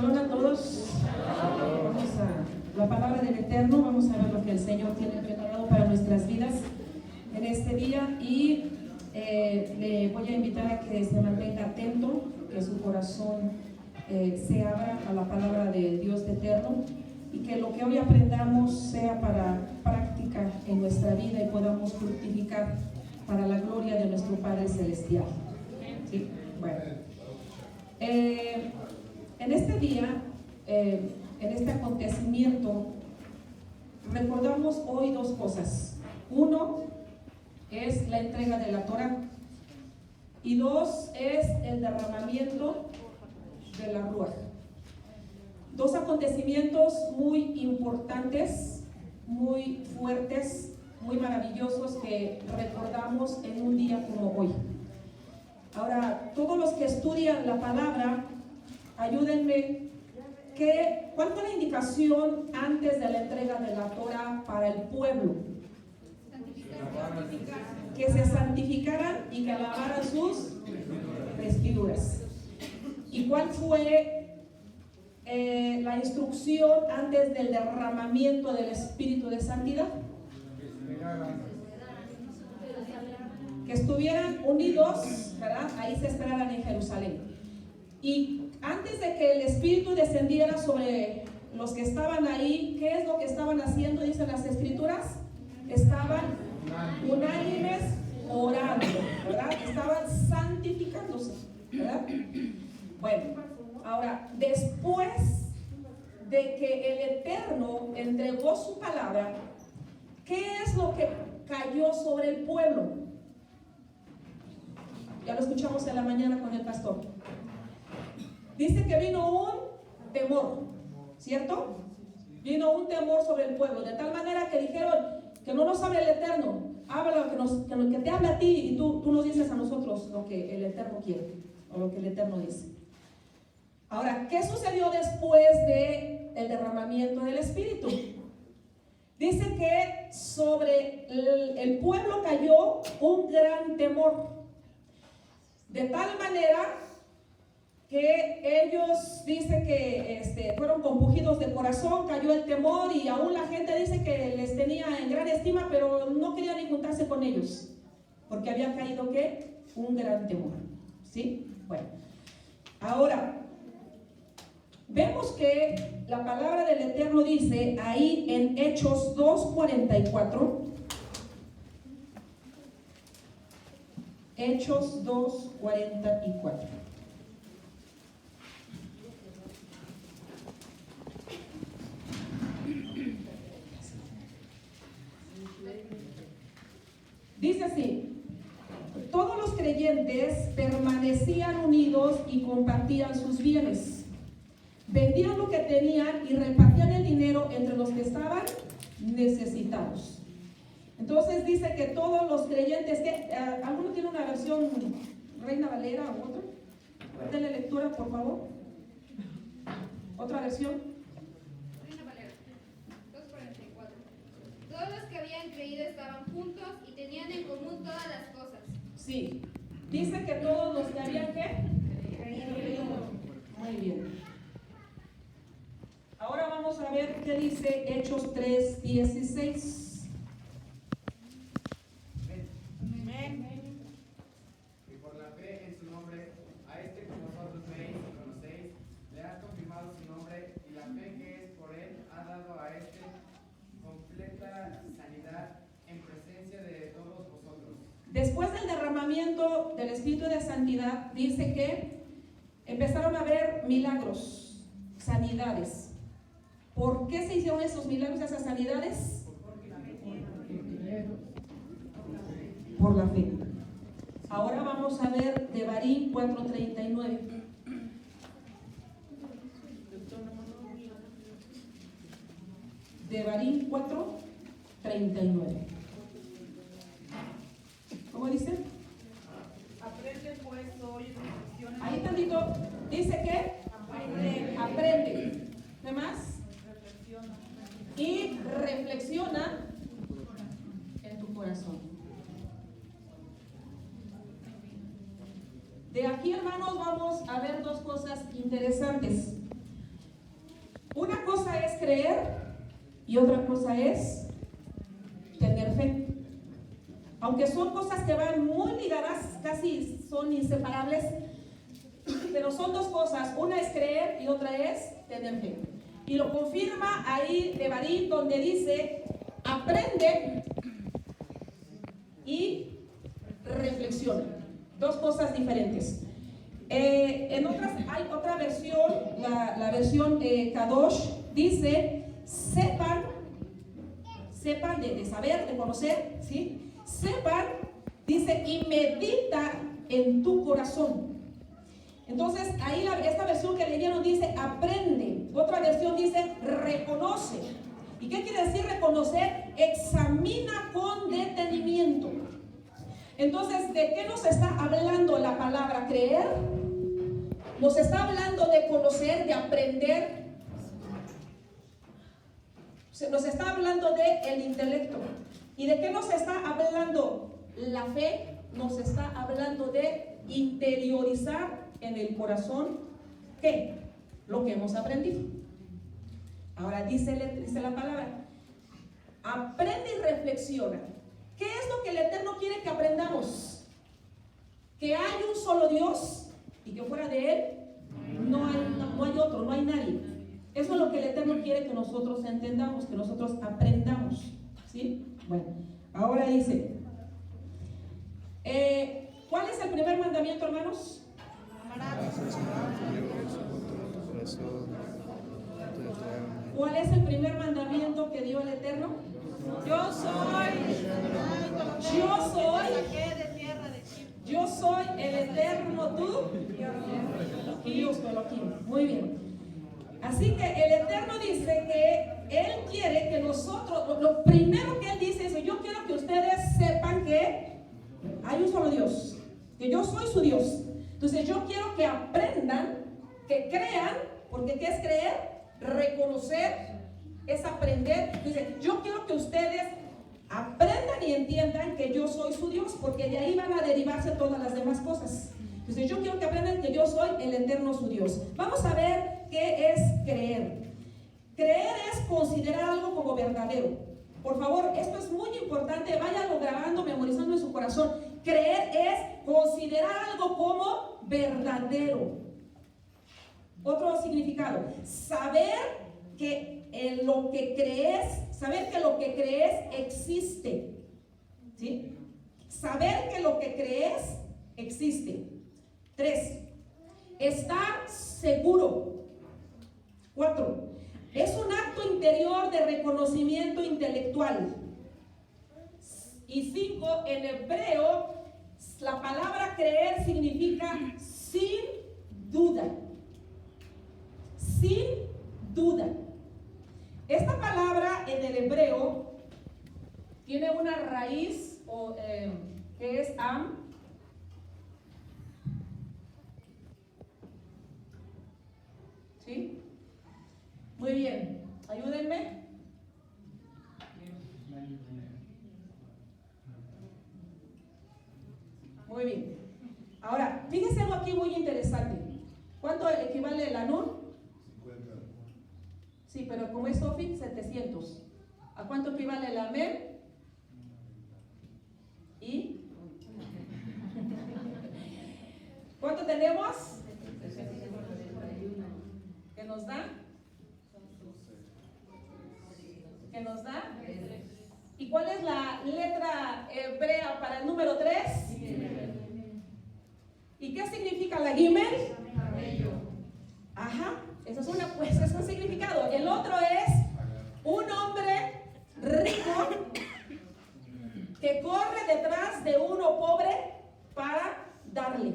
Shalom a todos. Vamos a la palabra del Eterno. Vamos a ver lo que el Señor tiene preparado para nuestras vidas en este día. Y le voy a invitar a que se mantenga atento, que su corazón se abra a la palabra de Dios Eterno, y que lo que hoy aprendamos sea para práctica en nuestra vida y podamos fructificar para la gloria de nuestro Padre Celestial. ¿Sí? Bueno. En este día, en este acontecimiento, recordamos hoy dos cosas. Uno es la entrega de la Torá, y dos es el derramamiento de la Ruaj. Dos acontecimientos muy importantes, muy fuertes, muy maravillosos, que recordamos en un día como hoy. Ahora, todos los que estudian la palabra, ayúdenme. ¿Cuál fue la indicación antes de la entrega de la Torá para el pueblo? Que se santificaran y que lavaran sus vestiduras. ¿Y cuál fue la instrucción antes del derramamiento del Espíritu de Santidad? Que estuvieran unidos, ¿verdad? Ahí se esperaran en Jerusalén. Y antes de que el Espíritu descendiera sobre los que estaban ahí, ¿qué es lo que estaban haciendo? Dicen las Escrituras, estaban unánimes orando, ¿verdad? Estaban santificándose, ¿verdad? Bueno, ahora, después de que el Eterno entregó su palabra, ¿qué es lo que cayó sobre el pueblo? Ya lo escuchamos en la mañana con el pastor. Dice que vino un temor, ¿cierto? Vino un temor sobre el pueblo, de tal manera que dijeron que no nos hable el Eterno, habla que te habla a ti, y tú nos dices a nosotros lo que el Eterno quiere, o lo que el Eterno dice. Ahora, ¿qué sucedió después del derramamiento del Espíritu? Dice que sobre el pueblo cayó un gran temor, de tal manera que ellos dicen que fueron compungidos de corazón, cayó el temor, y aún la gente dice que les tenía en gran estima, pero no querían ni juntarse con ellos, porque había caído ¿qué? Un gran temor. ¿Sí? Bueno, ahora vemos que la palabra del Eterno dice ahí en Hechos 2:44. Hechos 2:44. Dice así: todos los creyentes permanecían unidos y compartían sus bienes, vendían lo que tenían y repartían el dinero entre los que estaban necesitados. Entonces dice que todos los creyentes, ¿alguno tiene una versión Reina Valera o otra? Denle lectura, por favor. ¿Otra versión? Reina Valera 2:44. Todos los que habían creído estaban juntos y tenían en común todas las cosas. Sí. Dice que todos los que habían ¿qué? Creído. Muy bien. Ahora vamos a ver qué dice Hechos 3:16. Y por la fe en su nombre, a este que vosotros veis y conocéis, le ha confirmado su nombre, y la fe que es por él ha dado a este completa sanidad en presencia de todos vosotros. Después del derramamiento del Espíritu de Santidad, dice que empezaron a haber milagros, sanidades. ¿Por qué se hicieron esos milagros, esas sanidades? Por la fe. Ahora vamos a ver Devarim 4:39. Devarim 4:39. ¿Cómo dice? Aprende pues hoy reflexiones. Ahí tantito. Dice que aprende. ¿Qué más? Y reflexiona en tu corazón. De aquí, hermanos, vamos a ver dos cosas interesantes. Una cosa es creer y otra cosa es tener fe. Aunque son cosas que van muy ligadas, casi son inseparables, pero son dos cosas. Una es creer y otra es tener fe. Y lo confirma ahí Devarim, donde dice: aprende y reflexiona. Dos cosas diferentes. En otras, hay otra versión, la versión Kadosh, dice: sepan de saber, de conocer, ¿sí? Sepan, dice, y medita en tu corazón. Entonces, ahí esta versión que leyeron dice: aprende. Otra versión dice: reconoce. ¿Y qué quiere decir reconocer? Examina con detenimiento. Entonces, ¿de qué nos está hablando la palabra creer? Nos está hablando de conocer, de aprender. Nos está hablando de el intelecto. ¿Y de qué nos está hablando la fe? Nos está hablando de interiorizar en el corazón, ¿qué? Lo que hemos aprendido. Ahora dice la palabra: aprende y reflexiona. ¿Qué es lo que el Eterno quiere que aprendamos? Que hay un solo Dios y que fuera de Él no hay otro, no hay nadie. Eso es lo que el Eterno quiere que nosotros entendamos, que nosotros aprendamos, ¿sí? Bueno, ahora dice, ¿cuál es el primer mandamiento, hermanos? ¿Cuál es el primer mandamiento que dio el Eterno? Yo soy el Eterno, tú y Dios tu Elohim. Muy bien. Así que el Eterno dice que Él quiere que nosotros, lo primero que Él dice es: yo quiero que ustedes sepan que hay un solo Dios, que yo soy su Dios. Entonces yo quiero que aprendan, que crean, porque ¿qué es creer? Reconocer es aprender. Dice: yo quiero que ustedes aprendan y entiendan que yo soy su Dios, porque de ahí van a derivarse todas las demás cosas. Entonces yo quiero que aprendan que yo soy el Eterno su Dios. Vamos a ver qué es creer. Creer es considerar algo como verdadero. Por favor, esto es muy importante, váyanlo grabando, memorizando en su corazón. Creer es considerar algo como verdadero. Otro significado: saber que en lo que crees, saber que lo que crees existe. ¿Sí? Saber que lo que crees existe. 3. Estar seguro. 4. Es un acto interior de reconocimiento intelectual. Y 5. En hebreo, la palabra creer significa sin duda. Sin duda. Esta palabra en el hebreo tiene una raíz que es am. ¿Sí? Muy bien, ayúdenme. Muy bien. Ahora, fíjense algo aquí muy interesante. ¿Cuánto equivale el anún? 50. Sí, pero como es Sofit, 700. ¿A cuánto equivale el amén? ¿Y? ¿Cuánto tenemos? ¿Qué nos da? ¿Qué nos da? ¿Y cuál es la letra hebrea para el número 3? ¿Y qué significa la Gimel? Ajá, eso es un significado. El otro es un hombre rico que corre detrás de uno pobre para darle.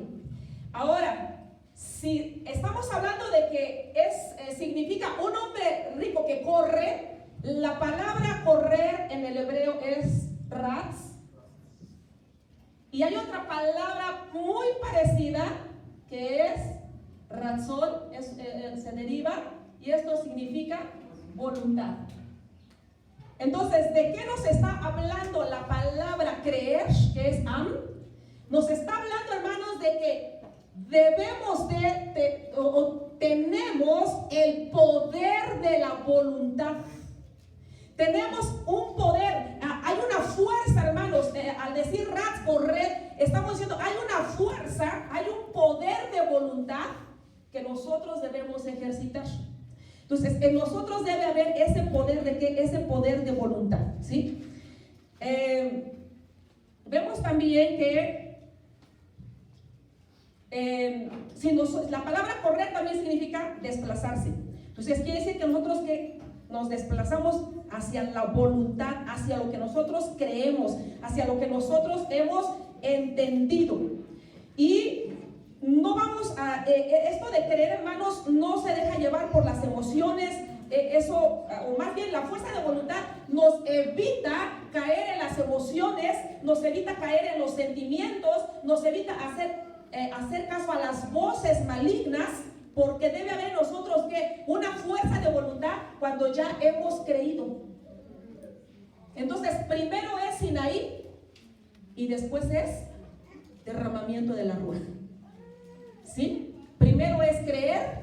Ahora, si estamos hablando de que significa un hombre rico que corre, la palabra correr en el hebreo es ratz. Y hay otra palabra muy parecida que es razón, se deriva, y esto significa voluntad. Entonces, ¿de qué nos está hablando la palabra creer, que es am? Nos está hablando, hermanos, de que debemos o tenemos el poder de la voluntad. Tenemos un poder, hay una fuerza, hermanos. Al decir rat, correr, estamos diciendo, hay una fuerza, hay un poder de voluntad que nosotros debemos ejercitar. Entonces, en nosotros debe haber ese poder de ¿qué? Ese poder de voluntad, ¿sí? Vemos también que la palabra correr también significa desplazarse. Entonces, quiere decir que nosotros que nos desplazamos hacia la voluntad, hacia lo que nosotros creemos, hacia lo que nosotros hemos entendido. Y no vamos a, esto de creer, hermanos, no se deja llevar por las emociones. Eso, o más bien la fuerza de voluntad nos evita caer en las emociones, nos evita caer en los sentimientos, nos evita hacer caso a las voces malignas, porque debe haber en nosotros ¿qué? Una fuerza de voluntad cuando ya hemos creído. Entonces, primero es Sinaí y después es derramamiento de la ruaj. ¿Sí? Primero es creer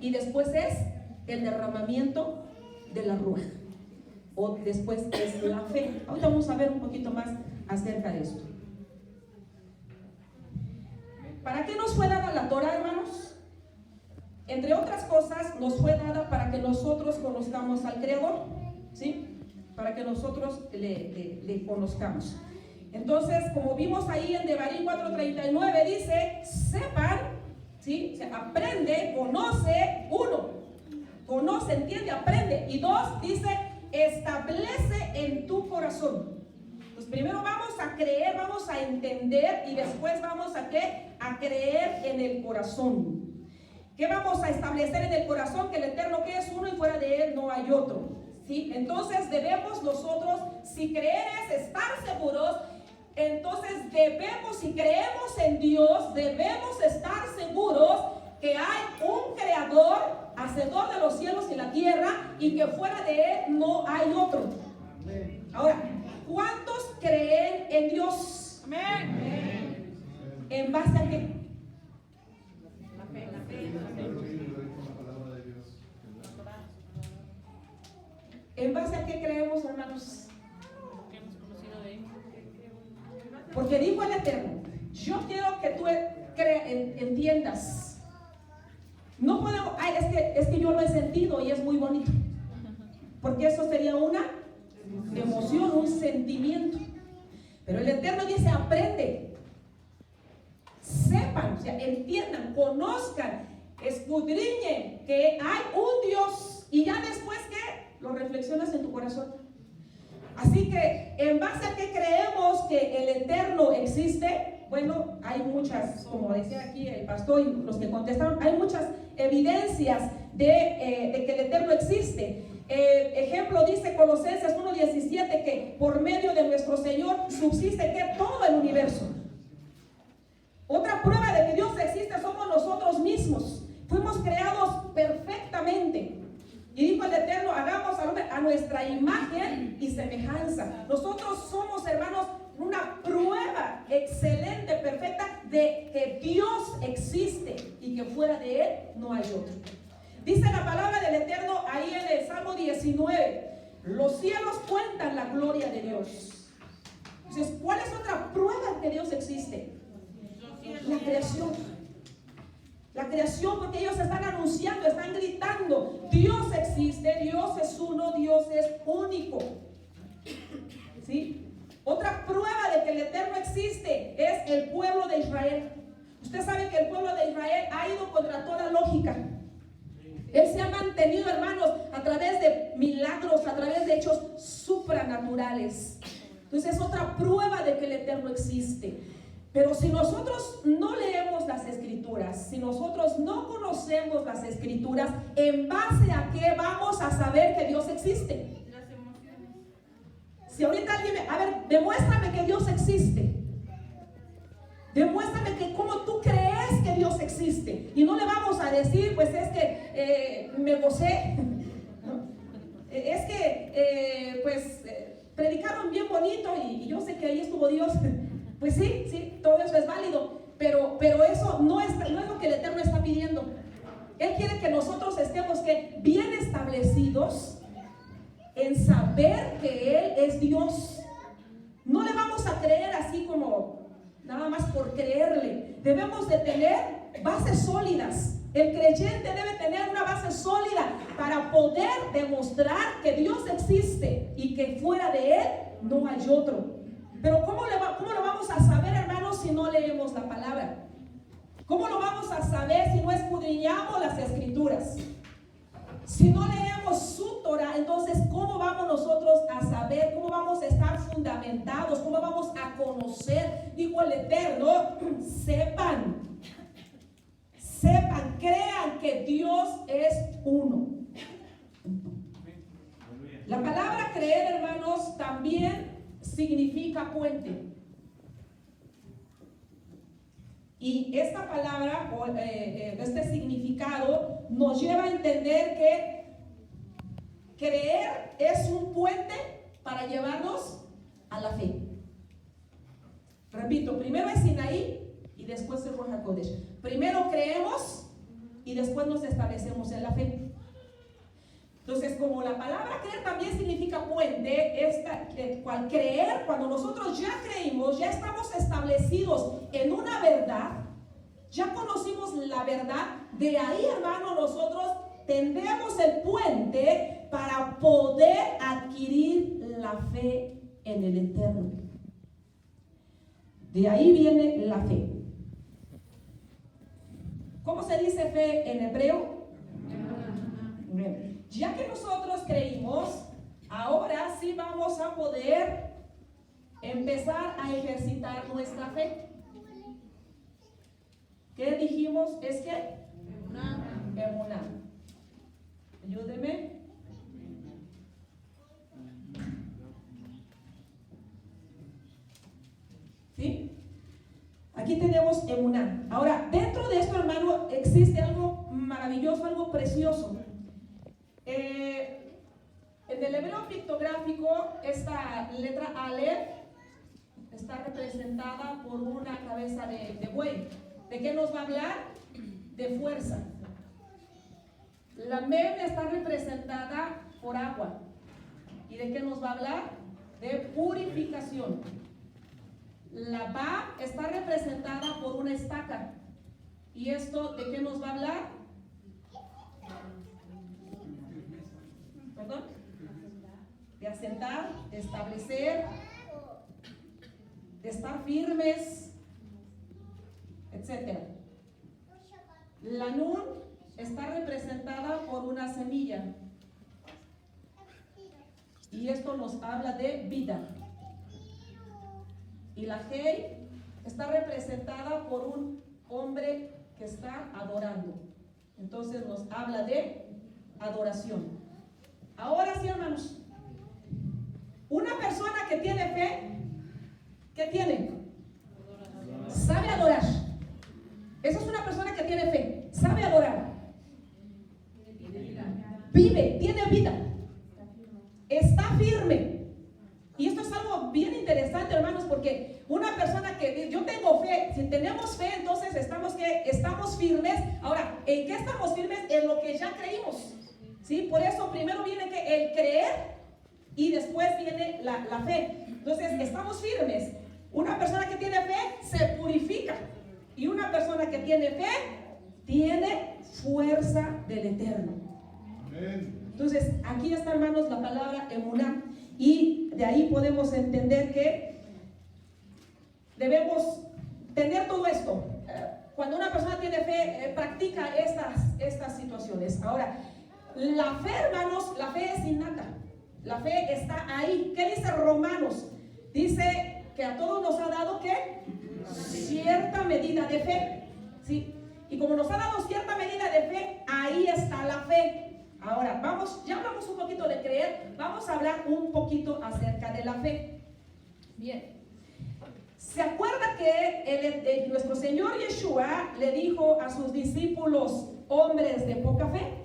y después es el derramamiento de la ruaj. O después es la fe. Ahorita vamos a ver un poquito más acerca de esto. ¿Para qué nos fue dada la Torah, hermanos? Entre otras cosas, nos fue dada para que nosotros conozcamos al Creador, ¿sí? Para que nosotros le conozcamos. Entonces, como vimos ahí en Devarim 4:39, dice, sepan, ¿sí? Se aprende, conoce, uno, conoce, entiende, aprende. Y dos, dice, establece en tu corazón. Pues primero vamos a creer, vamos a entender y después vamos a ¿qué? A creer en el corazón. ¿Qué vamos a establecer en el corazón? Que el Eterno que es uno y fuera de él no hay otro, ¿sí? Entonces debemos nosotros, si creer es estar seguros, entonces debemos, si creemos en Dios, debemos estar seguros que hay un creador, hacedor de los cielos y la tierra, y que fuera de él no hay otro. Ahora, ¿cuántos creen en Dios? Amén. ¿En base a qué? ¿En base a qué creemos, hermanos? Porque dijo el Eterno, yo quiero que tú entiendas. No podemos, es que yo lo he sentido y es muy bonito. Porque eso sería una emoción, un sentimiento. Pero el Eterno dice, aprende, sepan, o sea, entiendan, conozcan, escudriñen que hay un Dios. Y ya después que lo reflexionas en tu corazón. Así que, ¿en base a qué creemos que el Eterno existe? Bueno, hay muchas, como decía aquí el pastor y los que contestaron, hay muchas evidencias de que el Eterno existe. Ejemplo, dice Colosenses 1:17 que por medio de nuestro Señor subsiste que todo el universo. Otra prueba de que Dios existe somos nosotros mismos. Fuimos creados perfectamente. Y dijo el Eterno, hagamos al hombre a nuestra imagen y semejanza. Nosotros somos, hermanos, una prueba excelente, perfecta de que Dios existe y que fuera de él no hay otro. Dice la palabra del Eterno ahí en el Salmo 19, los cielos cuentan la gloria de Dios. Entonces, ¿cuál es otra prueba de que Dios existe? La creación. La creación, porque ellos están anunciando, están gritando, Dios existe, Dios es uno, Dios es único. ¿Sí? Otra prueba de que el Eterno existe es el pueblo de Israel. Usted sabe que el pueblo de Israel ha ido contra toda lógica. Él se ha mantenido, hermanos, a través de milagros, a través de hechos supranaturales. Entonces es otra prueba de que el Eterno existe. Pero si nosotros no leemos las Escrituras, si nosotros no conocemos las Escrituras, ¿en base a qué vamos a saber que Dios existe? Las emociones. Si ahorita alguien a ver, demuéstrame que Dios existe. Demuéstrame que cómo tú crees que Dios existe. Y no le vamos a decir, pues es que me gocé. ¿No? Es que, predicaron bien bonito y yo sé que ahí estuvo Dios. Pues sí, todo eso es válido, pero eso no es lo que el Eterno está pidiendo. Él quiere que nosotros estemos bien establecidos establecidos en saber que Él es Dios. No le vamos a creer así como nada más por creerle. Debemos de tener bases sólidas. El creyente debe tener una base sólida para poder demostrar que Dios existe y que fuera de Él no hay otro. Pero ¿cómo lo vamos a saber, hermanos, si no leemos la palabra? ¿Cómo lo vamos a saber si no escudriñamos las Escrituras? Si no leemos su Torah, entonces ¿cómo vamos nosotros a saber? ¿Cómo vamos a estar fundamentados? ¿Cómo vamos a conocer? Dijo el Eterno, sepan, crean que Dios es uno. La palabra creer, hermanos, también significa puente. Y esta palabra, o este significado, nos lleva a entender que creer es un puente para llevarnos a la fe. Repito, primero es Sinaí y después es Ruach HaKodesh. Primero creemos y después nos establecemos en la fe. Entonces, como la palabra creer también significa puente, creer, cuando nosotros ya creímos, ya estamos establecidos en una verdad, ya conocimos la verdad, de ahí, hermano, nosotros tendremos el puente para poder adquirir la fe en el Eterno. De ahí viene la fe. ¿Cómo se dice fe en hebreo? Ya que nosotros creímos, ahora sí vamos a poder empezar a ejercitar nuestra fe. ¿Qué dijimos? Es que emuná. Ayúdeme. ¿Sí? Aquí tenemos emuná. Ahora, dentro de esto, hermano, existe algo maravilloso, algo precioso. En el hebreo pictográfico, esta letra Aleph está representada por una cabeza de buey. ¿De qué nos va a hablar? De fuerza. La Mem está representada por agua. ¿Y de qué nos va a hablar? De purificación. La Ba está representada por una estaca. ¿Y esto de qué nos va a hablar? ¿Perdón? De asentar, de establecer, de estar firmes, etc. La Nun está representada por una semilla. Y esto nos habla de vida. Y la Hei está representada por un hombre que está adorando. Entonces nos habla de adoración. Ahora sí, hermanos. Una persona que tiene fe, ¿qué tiene? Sabe adorar. Esa es una persona que tiene fe, sabe adorar. Vive, tiene vida. Está firme. Y esto es algo bien interesante, hermanos, porque una persona que yo tengo fe, si tenemos fe, entonces estamos firmes. Ahora, ¿en qué estamos firmes? En lo que ya creímos. ¿Sí? Por eso primero viene el creer y después viene la fe. Entonces, estamos firmes. Una persona que tiene fe se purifica. Y una persona que tiene fe tiene fuerza del Eterno. Amén. Entonces, aquí está, hermanos, la palabra emuná. Y de ahí podemos entender que debemos tener todo esto. Cuando una persona tiene fe, practica estas situaciones. Ahora, la fe, hermanos, la fe es innata. La fe está ahí. ¿Qué dice Romanos? Dice que a todos nos ha dado, ¿qué? Cierta medida de fe. ¿Sí? Y como nos ha dado cierta medida de fe, ahí está la fe. Ahora, ya hablamos un poquito de creer, vamos a hablar un poquito acerca de la fe. Bien. ¿Se acuerda que nuestro Señor Yeshua le dijo a sus discípulos, hombres de poca fe?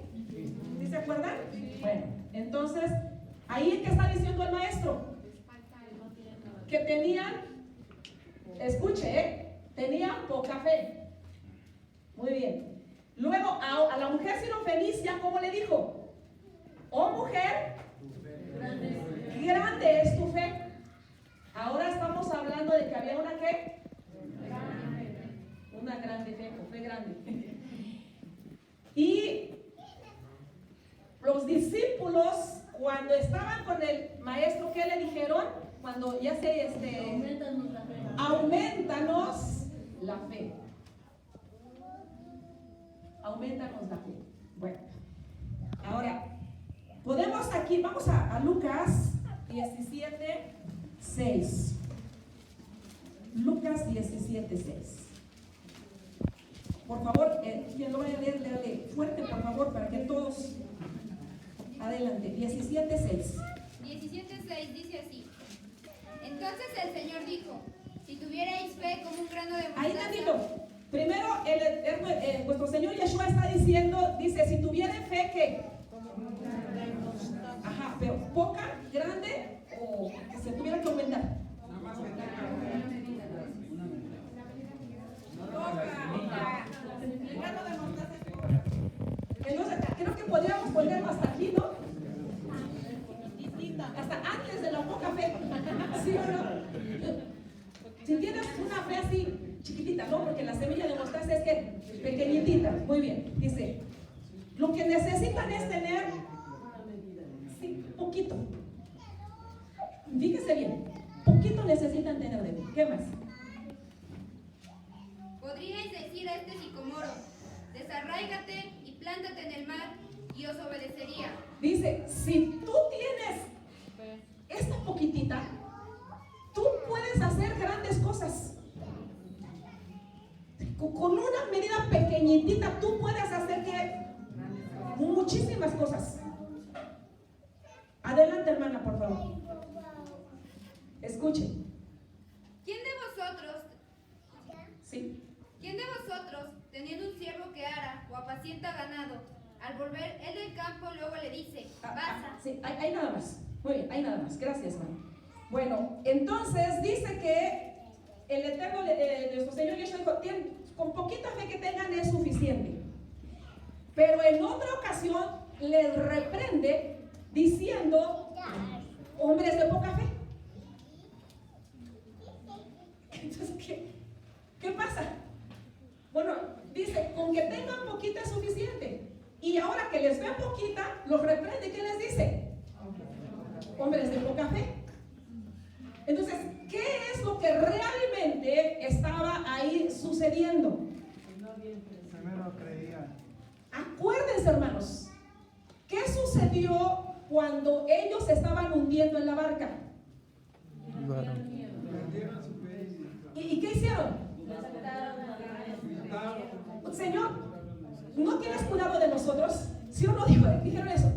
¿Sí se acuerdan? Bueno, entonces, ahí ¿qué está diciendo el maestro? Que tenían, escuche, tenían poca fe. Muy bien. Luego a la mujer sirofenicia, ¿cómo le dijo? discípulos, cuando estaban con el maestro, ¿qué le dijeron? Cuando ya se, aumentanos la fe. Aumentanos la fe. Bueno, ahora, podemos aquí, vamos a Lucas 17, 6. Lucas 17, 6. Por favor, quien lo vaya a leer, léale fuerte, por favor, para que todos... Adelante, 17, 6. 17:6 dice así. Entonces el Señor dijo, si tuvierais fe como un grano de Ahí mostaza. tantito. Primero, vuestro Señor Yeshua está diciendo, dice, si tuvieran fe, ¿qué? Ajá, pero poca, grande o que se tuviera que aumentar. Entonces, creo que podríamos ponerlo hasta aquí, ¿no? Hasta antes de la poca fe. ¿Sí o no? Si tienes una fe así chiquitita, ¿no? Porque la semilla de mostaza es que pequeñitita. Muy bien. Dice, lo que necesitan es tener sí, poquito. Fíjese bien. Poquito necesitan tener de mí. ¿Qué más? Podríais decir a este sicomoro, desarráigate y plántate en el mar, y os obedecería. Dice, si tú tienes esta poquitita, tú puedes hacer grandes cosas. Con una medida pequeñitita, tú puedes hacer muchísimas cosas. Adelante, hermana, por favor. Escuche. ¿Quién de vosotros, Sí. teniendo un siervo que ara o apacienta ganado, al volver él del campo, luego le dice, pasa? Sí, hay nada más. Muy bien, hay nada más. Gracias, hermano. Bueno, entonces dice que el Eterno, nuestro Señor Yeshua dijo, con poquita fe que tengan es suficiente. Pero en otra ocasión les reprende diciendo, hombres de poca fe. Entonces, ¿qué pasa? Bueno, dice, con que tengan poquita es suficiente. Y ahora que les ve poquita, los reprende. ¿Qué les dice? Hombres de poca fe. Entonces, ¿qué es lo que realmente estaba ahí sucediendo? Acuérdense, hermanos, ¿qué sucedió cuando ellos se estaban hundiendo en la barca? ¿Y qué hicieron? Señor, ¿no tienes cuidado de nosotros? ¿Sí o no? Dijeron eso.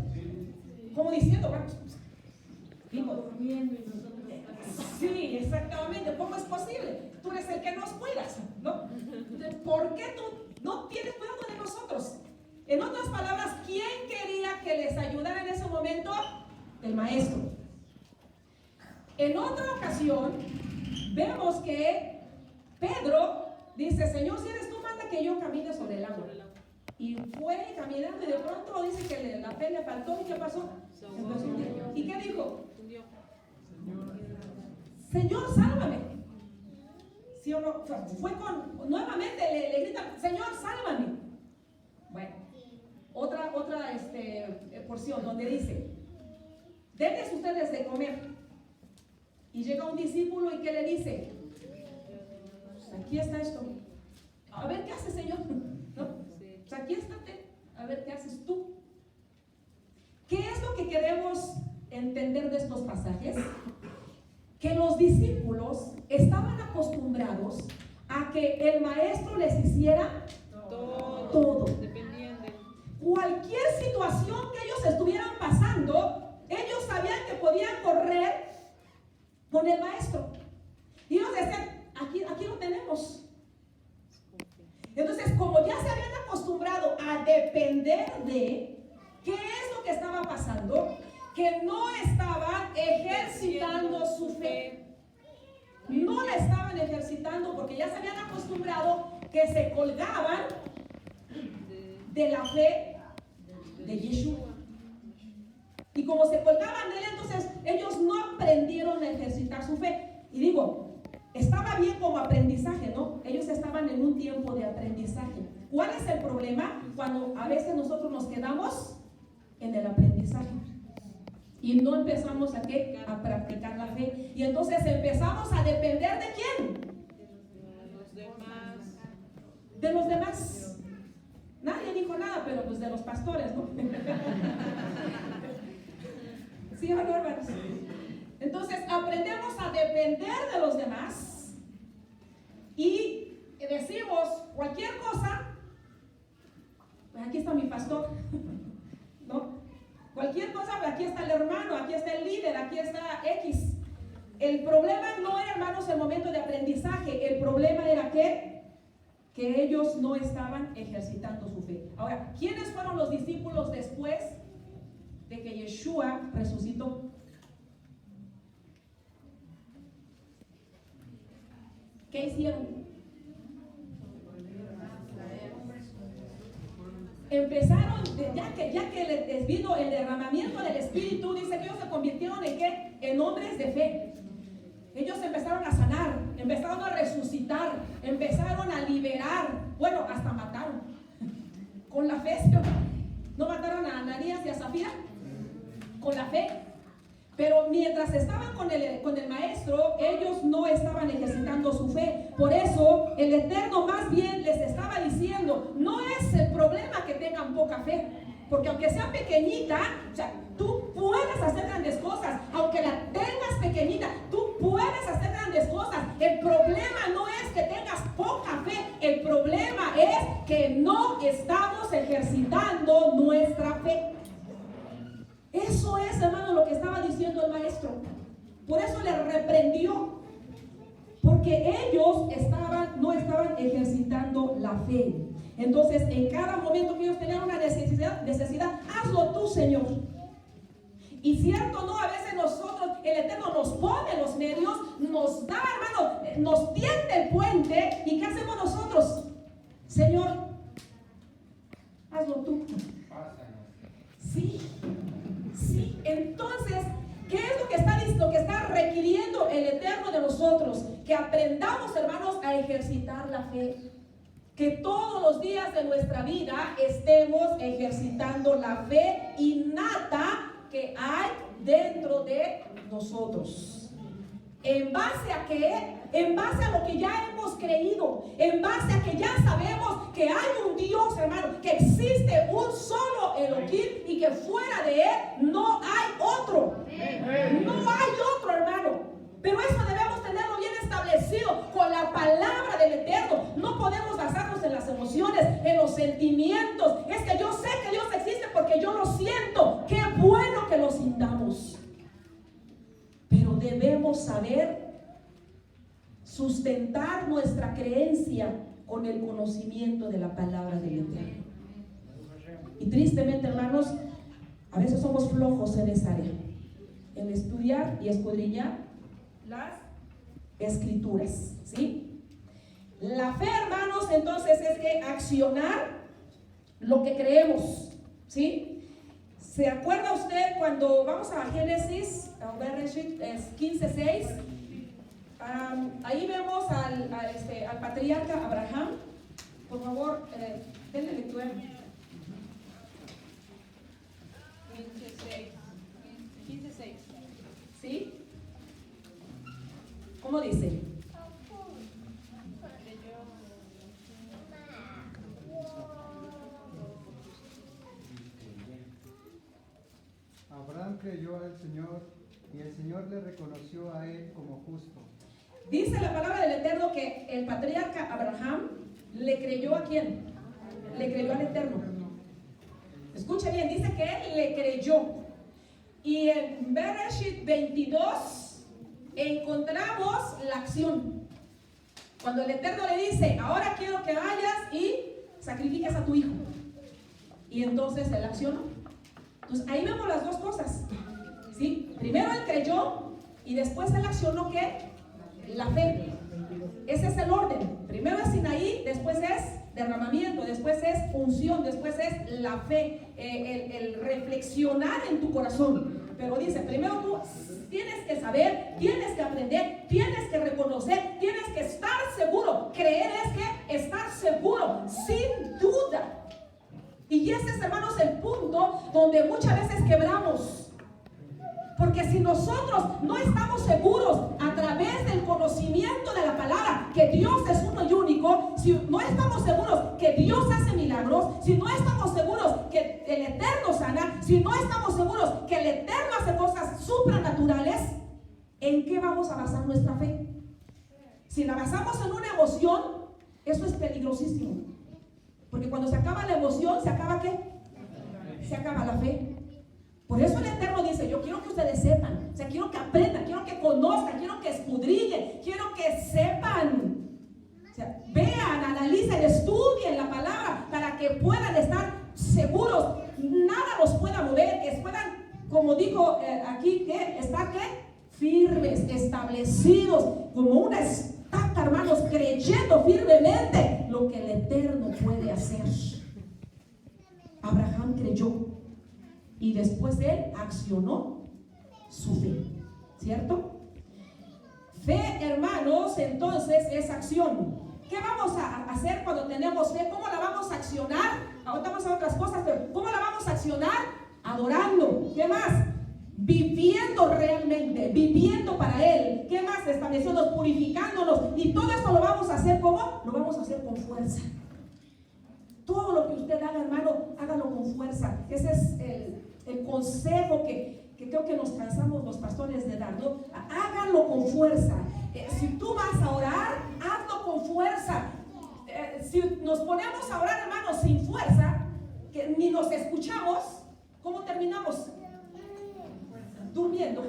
Como diciendo, vamos. Dijo, sí, exactamente. ¿Cómo es posible? Tú eres el que nos cuidas, ¿no? ¿Por qué tú no tienes cuidado de nosotros? En otras palabras, ¿quién quería que les ayudara en ese momento? El maestro. En otra ocasión, vemos que Pedro dice, Señor, si eres tú, manda que yo camine sobre el agua. Y fue caminando y de pronto dice que la fe le faltó. ¿Y qué pasó? ¿Y qué dijo? Señor, sálvame. ¿Sí o no? Nuevamente le grita, Señor, sálvame. Bueno, otra porción donde dice, denles ustedes de comer. Y llega un discípulo y ¿qué le dice? Aquí está esto. A ver qué hace, Señor. ¿No? Pues aquí estate. A ver qué haces tú. ¿Qué es lo que queremos entender de estos pasajes? Que los discípulos estaban acostumbrados a que el maestro les hiciera todo. Cualquier situación que ellos estuvieran pasando, ellos sabían que podían correr con el maestro. Y ellos decían, aquí lo tenemos. Entonces, como ya se habían acostumbrado a depender de qué es lo que estaba pasando, que no estaban ejercitando su fe. No la estaban ejercitando porque ya se habían acostumbrado que se colgaban de la fe de Yeshua. Y como se colgaban de él, entonces ellos no aprendieron a ejercitar su fe. Y digo, estaba bien como aprendizaje, ¿no? Ellos estaban en un tiempo de aprendizaje. ¿Cuál es el problema? Cuando a veces nosotros nos quedamos en el aprendizaje. aprendizaje. Y no empezamos a practicar la fe. Y entonces empezamos a depender ¿de quién? De los demás. Nadie dijo nada, pero pues de los pastores, ¿no? ¿Sí, hermanos? Entonces aprendemos a depender de los demás y decimos cualquier cosa, pues aquí está mi pastor, ¿no? Cualquier cosa, pues aquí está el hermano, aquí está el líder, aquí está X. El problema no era, hermanos, el momento de aprendizaje, el problema era que ellos no estaban ejercitando su fe. Ahora, ¿quiénes fueron los discípulos después de que Yeshua resucitó? ¿Qué hicieron? Empezaron, ya que les vino el derramamiento del Espíritu, dice que ellos se convirtieron en ¿qué? En hombres de fe. Ellos empezaron a sanar, empezaron a resucitar, empezaron a liberar, bueno, hasta mataron. Con la fe, ¿no mataron a Ananías y a Zafira? Con la fe. Pero mientras estaban con el maestro, ellos no estaban ejercitando su fe. Por eso el Eterno más bien les estaba diciendo, no es el problema que tengan poca fe, porque aunque sea pequeñita, o sea, tú puedes hacer grandes cosas. Aunque la tengas pequeñita, tú puedes hacer grandes cosas. El problema no es que tengas poca fe, el problema es que no estamos ejercitando nuestra fe. Eso es, hermano, lo que estaba diciendo el maestro. Por eso le reprendió, porque ellos no estaban ejercitando la fe. Entonces, en cada momento que ellos tenían una necesidad, hazlo tú, Señor. Y cierto, no, a veces nosotros, el Eterno nos pone los medios, nos da, hermano, nos tiende el puente. ¿Y qué hacemos nosotros? Señor, hazlo tú. Sí. Entonces, ¿qué es lo que está requiriendo el Eterno de nosotros? Que aprendamos, hermanos, a ejercitar la fe. Que todos los días de nuestra vida estemos ejercitando la fe innata que hay dentro de nosotros. ¿En base a qué? En base a lo que ya hemos creído, en base a que ya sabemos que hay un Dios, hermano, que existe un solo Elohim y que fuera de él no hay otro. No hay otro, hermano. Pero eso debemos tenerlo bien establecido con la palabra del Eterno. No podemos basarnos en las emociones, en los sentimientos. Es que yo sé que Dios existe porque yo lo siento. Qué bueno que lo sintamos. Pero debemos saber sustentar nuestra creencia con el conocimiento de la palabra del Eterno. Y tristemente, hermanos, a veces somos flojos en esa área, en estudiar y escudriñar las escrituras, ¿sí? La fe, hermanos, entonces es que accionar lo que creemos, ¿sí? ¿Se acuerda usted cuando vamos a Génesis, a Bereshit 15:6? Ahí vemos al patriarca Abraham. Por favor, denle lectura. 15:6. ¿Sí? ¿Cómo dice? Abraham creyó al Señor y el Señor le reconoció a él como justo. Dice la palabra del Eterno que el patriarca Abraham le creyó ¿a quién? Le creyó al Eterno. Escucha bien, dice que él le creyó. Y en Bereshit 22 encontramos la acción. Cuando el Eterno le dice, ahora quiero que vayas y sacrifiques a tu hijo. Y entonces él accionó. Entonces ahí vemos las dos cosas, ¿sí? Primero él creyó y después él accionó ¿qué? La fe. Ese es el orden. Primero es Sinaí, después es derramamiento, después es unción, después es la fe, el reflexionar en tu corazón. Pero dice, primero tú tienes que saber, tienes que aprender, tienes que reconocer, tienes que estar seguro. Creer es que estar seguro, sin duda. Y ese es, hermanos, el punto donde muchas veces quebramos. Porque si nosotros no estamos seguros a través del conocimiento de la palabra que Dios es uno y único, si no estamos seguros que Dios hace milagros, si no estamos seguros que el Eterno sana, si no estamos seguros que el Eterno hace cosas supranaturales, ¿en qué vamos a basar nuestra fe? Si la basamos en una emoción, eso es peligrosísimo. Porque cuando se acaba la emoción, ¿se acaba qué? Se acaba la fe. Por eso el Eterno dice, yo quiero que ustedes sepan, o sea, quiero que aprendan, quiero que conozcan, quiero que escudriñen, quiero que sepan. O sea, vean, analicen, estudien la palabra para que puedan estar seguros, nada los pueda mover, que puedan, como dijo aquí, que estar ¿qué? Firmes, establecidos, como una estaca, hermanos, creyendo firmemente lo que el Eterno puede hacer. Abraham creyó. Y después él accionó su fe, ¿cierto? Fe, hermanos, entonces es acción. ¿Qué vamos a hacer cuando tenemos fe? ¿Cómo la vamos a accionar? Ahorita vamos a otras cosas, pero ¿cómo la vamos a accionar? Adorando. ¿Qué más? Viviendo realmente, viviendo para Él. ¿Qué más? Estableciéndonos, purificándonos. Y todo esto lo vamos a hacer, ¿cómo? Lo vamos a hacer con fuerza. Todo lo que usted haga, hermano, hágalo con fuerza. Ese es el consejo que creo que nos cansamos los pastores de dar, ¿no? Háganlo con fuerza. Si tú vas a orar, hazlo con fuerza. Si nos ponemos a orar, hermanos, sin fuerza, que ni nos escuchamos, ¿cómo terminamos? Durmiendo.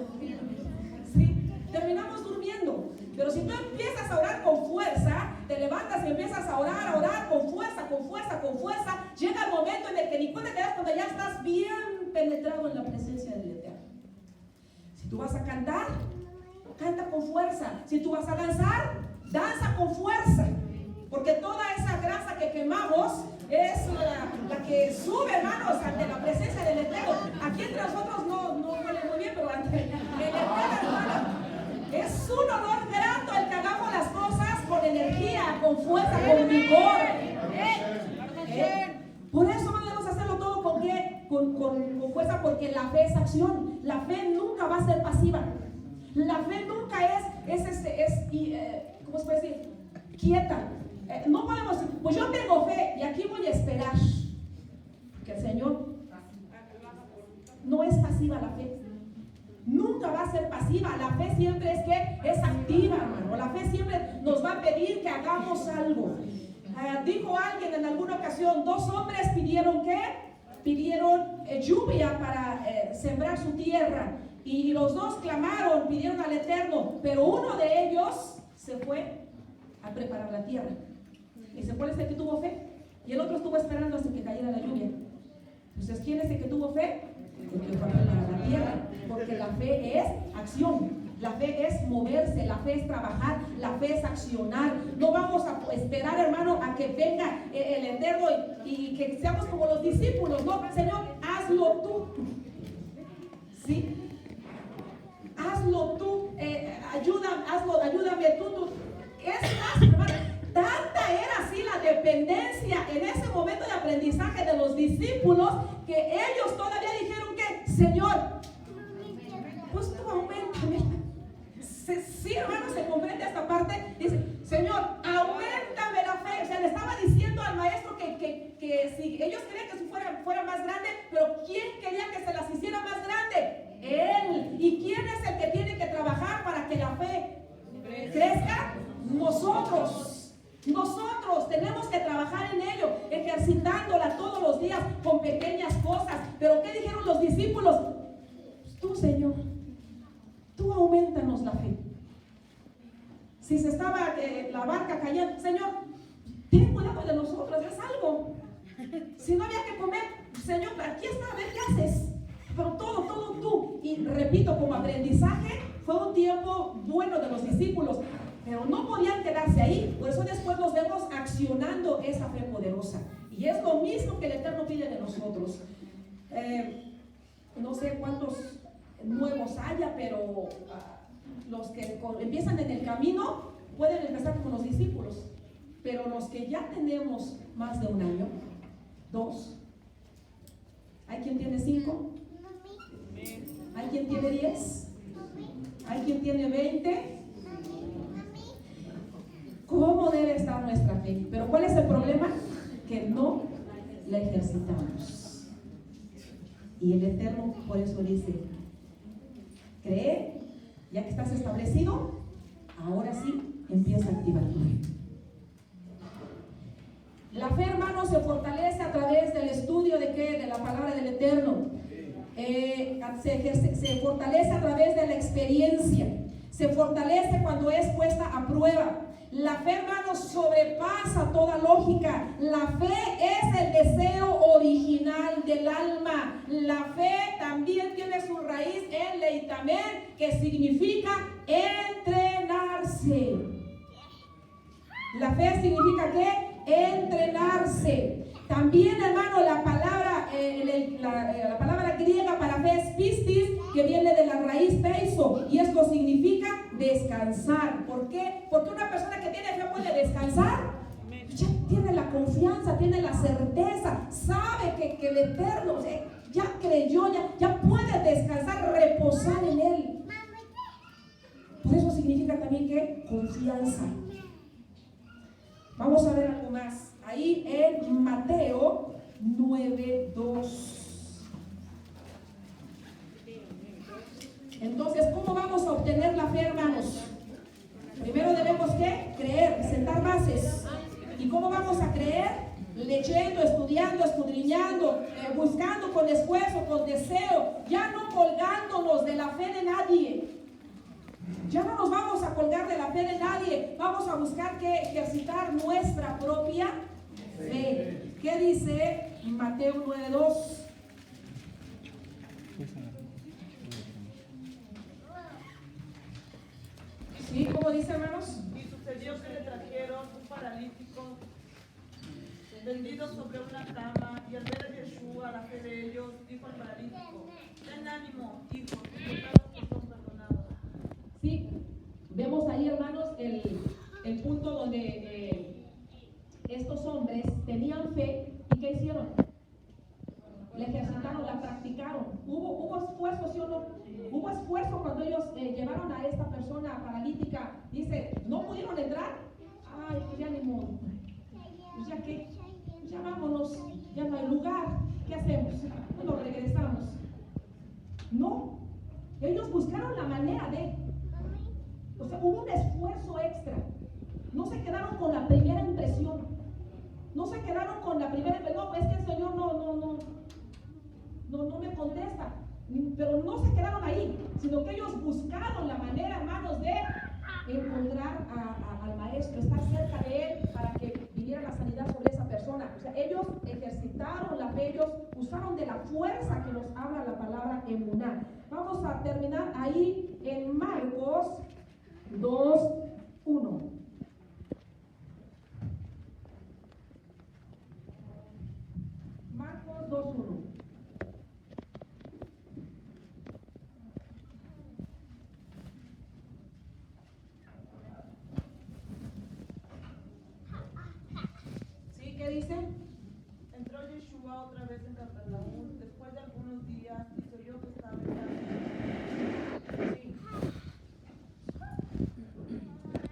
¿Sí? Terminamos durmiendo. Pero si tú empiezas a orar con fuerza, te levantas y empiezas a orar con fuerza, con fuerza, con fuerza, llega el momento en el que ni cuenta te das cuando ya estás bien penetrado en la presencia del Eterno. Si tú vas a cantar, canta con fuerza. Si tú vas a danzar, danza con fuerza. Porque toda esa grasa que quemamos es la que sube, hermanos, ante la presencia del Eterno. Aquí entre nosotros no huele muy bien, pero ante el Eterno, hermano, es un honor grato el que hagamos las cosas con energía, con fuerza, con vigor. Por eso no debemos hacerlo todo con qué? Con fuerza, porque la fe es acción. La fe nunca va a ser pasiva. La fe nunca ¿cómo se puede decir? Quieta. No podemos decir, pues yo tengo fe y aquí voy a esperar. Que el Señor no es pasiva la fe. Nunca va a ser pasiva. La fe siempre es activa, hermano. La fe siempre nos va a pedir que hagamos algo. Dijo alguien en alguna ocasión, 2 hombres pidieron ¿qué? Pidieron lluvia para sembrar su tierra. Y los 2 clamaron, pidieron al Eterno, pero uno de ellos se fue a preparar la tierra. Y se fue el que tuvo fe. Y el otro estuvo esperando hasta que cayera la lluvia. Entonces, ¿quién es el que tuvo fe? El que fue a preparar la tierra. Porque la fe es acción. La fe es moverse, la fe es trabajar, la fe es accionar. No vamos a esperar, hermano, a que venga el Eterno y que seamos como los discípulos. No, Señor, hazlo tú. ¿Sí? Hazlo tú. Ayúdame tú. Es más, hermano, tanta era así la dependencia en ese momento de aprendizaje de los discípulos que ellos todavía dijeron que, Señor, pues tú aumentame. Sí, hermano, se comprende esta parte. Dice, Señor, aumentame la fe. O sea, le estaba diciendo al maestro que si ellos querían que fuera más grande, pero ¿quién quería que se las hiciera más grande? Él. ¿Y quién es el que tiene que trabajar para que la fe crezca? Nosotros. Nosotros tenemos que trabajar en ello, ejercitándola todos los días con pequeñas cosas. Pero ¿qué dijeron los discípulos? Pues tú, Señor, tú aumentanos la fe. Si se estaba la barca cayendo, Señor, ten cuidado de nosotros, haz algo. Si no había que comer, Señor, aquí está, a ver qué haces. Pero todo tú. Y repito, como aprendizaje, fue un tiempo bueno de los discípulos, pero no podían quedarse ahí. Por eso después los vemos accionando esa fe poderosa. Y es lo mismo que el Eterno pide de nosotros. No sé cuántos nuevos haya, pero los que empiezan en el camino pueden empezar con los discípulos, pero los que ya tenemos más de 1 año, 2, ¿Hay quien tiene 5? ¿Hay quien tiene 10? ¿Hay quien tiene 20? ¿Cómo debe estar nuestra fe? Pero ¿cuál es el problema? Que no la ejercitamos. Y el Eterno por eso dice: cree, ya que estás establecido, ahora sí empieza a activar tu fe. La fe, hermano, se fortalece a través del estudio de ¿qué? De la palabra del Eterno. Se fortalece a través de la experiencia. Se fortalece cuando es puesta a prueba. La fe, hermano, sobrepasa toda lógica. La fe es el deseo original del alma. La fe también tiene su raíz en leitamen, que significa entrenarse. La fe significa ¿qué? Entrenarse. También, hermano, la palabra griega para fe es pistis, que viene de la raíz peiso, y esto significa descansar. ¿Por qué? Porque una persona que tiene fe puede descansar. Ya tiene la confianza, tiene la certeza, sabe que el Eterno ya creyó, ya puede descansar, reposar en Él. Por eso significa también que confianza. Vamos a ver algo más. Ahí en Mateo 9:2. Entonces, ¿cómo vamos a obtener la fe, hermanos? Primero debemos ¿qué? Creer, sentar bases. ¿Y cómo vamos a creer? Leyendo, estudiando, escudriñando, buscando con esfuerzo, con deseo, ya no colgándonos de la fe de nadie. Ya no nos vamos a colgar de la fe de nadie. Vamos a buscar que ejercitar nuestra propia fe. ¿Qué dice Mateo 9:2? ¿Sí? ¿Cómo dice, hermanos? Y sucedió que le trajeron un paralítico tendido sobre una cama, y al ver a Yeshua la fe de ellos, dijo al paralítico: ten ánimo, hijo, tus pecados te son perdonados. Sí, vemos ahí, hermanos, el punto donde estos hombres tenían fe. ¿Y qué hicieron? La ejercitaron, la practicaron. Hubo esfuerzo, ¿sí o no? Hubo esfuerzo cuando ellos llevaron a esta persona paralítica. Dice, ¿no pudieron entrar? Ay, pues ya ni modo. Pues ya que, pues ya vámonos, ya no hay lugar. ¿Qué hacemos? Pues nos regresamos. No, ellos buscaron la manera de... O sea, hubo un esfuerzo extra. No se quedaron con la primera impresión. No se quedaron con la primera impresión. No, es que el Señor no me contesta. Pero no se quedaron ahí, sino que ellos buscaron la manera, hermanos, de encontrar al maestro, estar cerca de él para que viniera la sanidad sobre esa persona. O sea, ellos ejercitaron la fe, ellos usaron de la fuerza que nos habla la palabra emuná. Vamos a terminar ahí en Marcos 2:1. Marcos 2:1. ¿Sí? ¿Qué dice? Entró Yeshua otra vez en Capernaum después de algunos días, y se oyó que estaba en casa. Sí.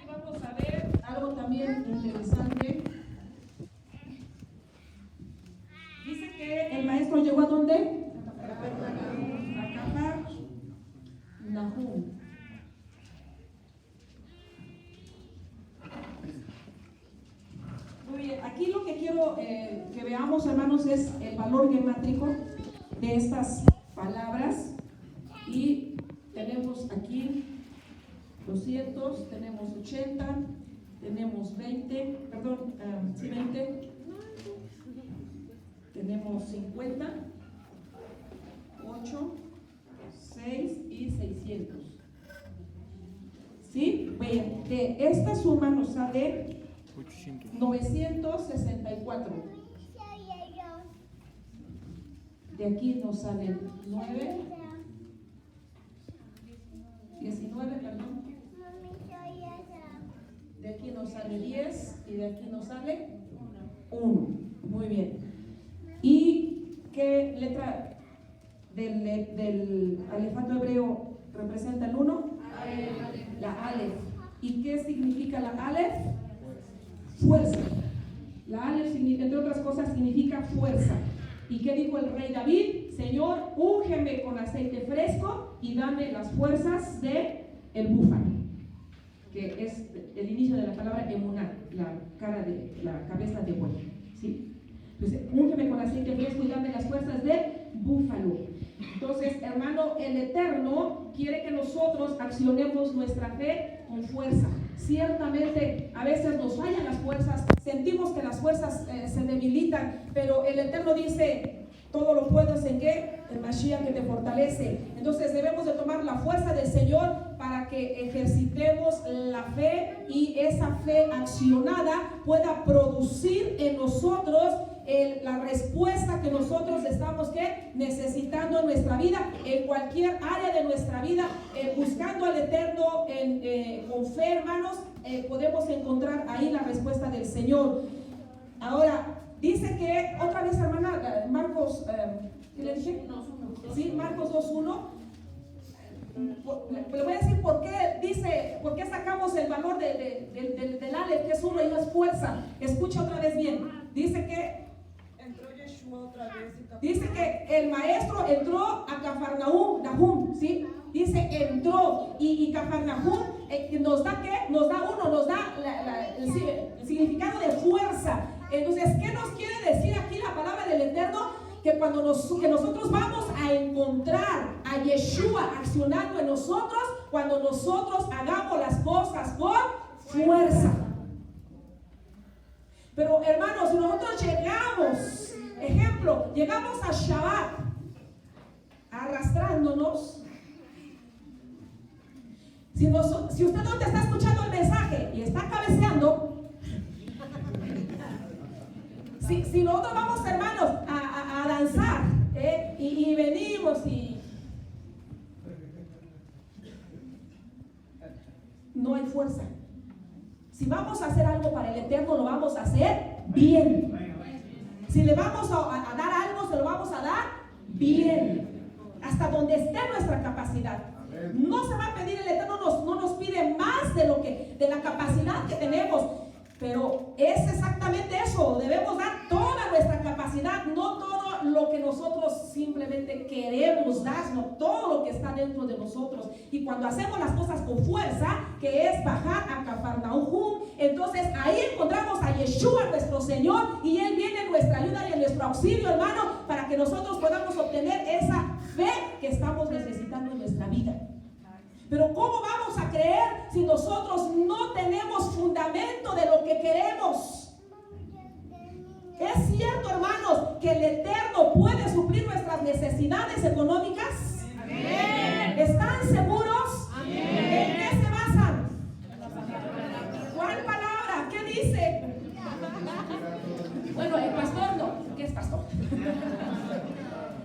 Y vamos a ver algo también interesante. Dice que el maestro llegó ¿a dónde? A Capernaum. Muy bien, aquí lo que quiero que veamos, hermanos, es el valor gemátrico de estas palabras. Y tenemos aquí 200, tenemos 80, tenemos 20, perdón, 20, tenemos 50, 8, 6 y 600. ¿Sí? Bien, de esta suma nos sale 964. De aquí nos sale 9, 19, perdón. De aquí nos sale 10 y de aquí nos sale 1. Muy bien. ¿Y qué letra del alefato hebreo representa el 1? La Aleph. ¿Y qué significa la Aleph? Fuerza. La Aleph, entre otras cosas, significa fuerza. ¿Y qué dijo el rey David? Señor, úngeme con aceite fresco y dame las fuerzas de el búfalo, que es el inicio de la palabra emuná, la cabeza de buey, ¿sí? Entonces, úngeme con aceite fresco y dame las fuerzas de búfalo. Entonces, hermano, el Eterno quiere que nosotros accionemos nuestra fe con fuerza. Ciertamente, a veces nos fallan las fuerzas, sentimos que las fuerzas se debilitan, pero el Eterno dice, todo lo puedo en ¿qué? El Mashiach que te fortalece. Entonces debemos de tomar la fuerza del Señor para que ejercitemos la fe y esa fe accionada pueda producir en nosotros la respuesta que nosotros estamos ¿qué? Necesitando en nuestra vida, en cualquier área de nuestra vida, buscando al Eterno con fe, hermanos, podemos encontrar ahí la respuesta del Señor. Ahora, dice que, otra vez, hermana, Marcos, ¿qué le dije? Sí, Marcos 2.1. Le voy a decir por qué dice, por qué sacamos el valor del Aleph, que es 1 y no es fuerza. Escucha otra vez bien. Dice que Entró Yeshua otra vez dice que el maestro entró a Cafarnaúm, ¿sí? Dice entró y Cafarnaúm nos da ¿qué? Nos da el significado de fuerza. Entonces, ¿qué nos quiere decir aquí la palabra del Eterno? Que cuando nosotros vamos a encontrar a Yeshua accionando en nosotros, cuando nosotros hagamos las cosas con fuerza. Pero hermanos, si nosotros llegamos a Shabbat arrastrándonos, si usted no te está escuchando el mensaje y está cabeceando, si nosotros vamos, hermanos, a danzar y venimos y no hay fuerza. Si vamos a hacer algo para el Eterno, lo vamos a hacer bien. Si le vamos a dar algo, se lo vamos a dar bien. Hasta donde esté nuestra capacidad. No se va a pedir, el Eterno no nos pide más de la capacidad que tenemos. Pero es exactamente eso. Debemos dar toda nuestra capacidad, no todo lo que nosotros simplemente queremos dar, sino todo lo que está dentro de nosotros. Y cuando hacemos las cosas con fuerza, que es bajar a Cafarnaúm, entonces ahí encontramos a Yeshua, nuestro Señor, y Él viene en nuestra ayuda y en nuestro auxilio, hermano, para que nosotros podamos obtener esa fe que estamos necesitando en nuestra vida. Pero ¿cómo vamos a creer si nosotros no tenemos fundamento de lo que queremos? ¿Es cierto, hermanos, que el Eterno puede suplir nuestras necesidades económicas? Amén. ¿Están seguros? Amén. ¿En qué se basan? ¿Cuál palabra? ¿Qué dice? Bueno, el pastor no. ¿Qué es pastor?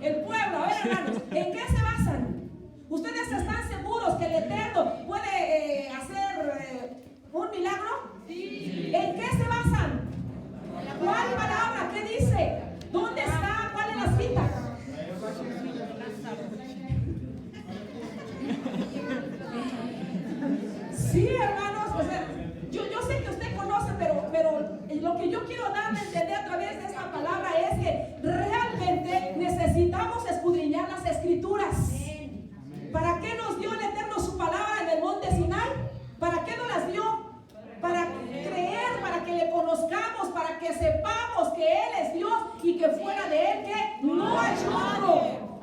El pueblo. A ver, hermanos, ¿en qué se basan? ¿Ustedes están seguros que el Eterno puede hacer un milagro? Sí. ¿En qué se basan? ¿Cuál palabra? ¿Qué dice? ¿Dónde está? ¿Cuál es la cita? Sí, hermanos, o sea, yo sé que usted conoce, pero lo que yo quiero darle a entender a través de esta palabra es que realmente necesitamos escudriñar las Escrituras. ¿Para qué nos dio el Eterno su palabra en el monte Sinai? ¿Para qué nos las dio? Para creer, para que le conozcamos, para que sepamos que Él es Dios y que fuera de Él que no hay otro.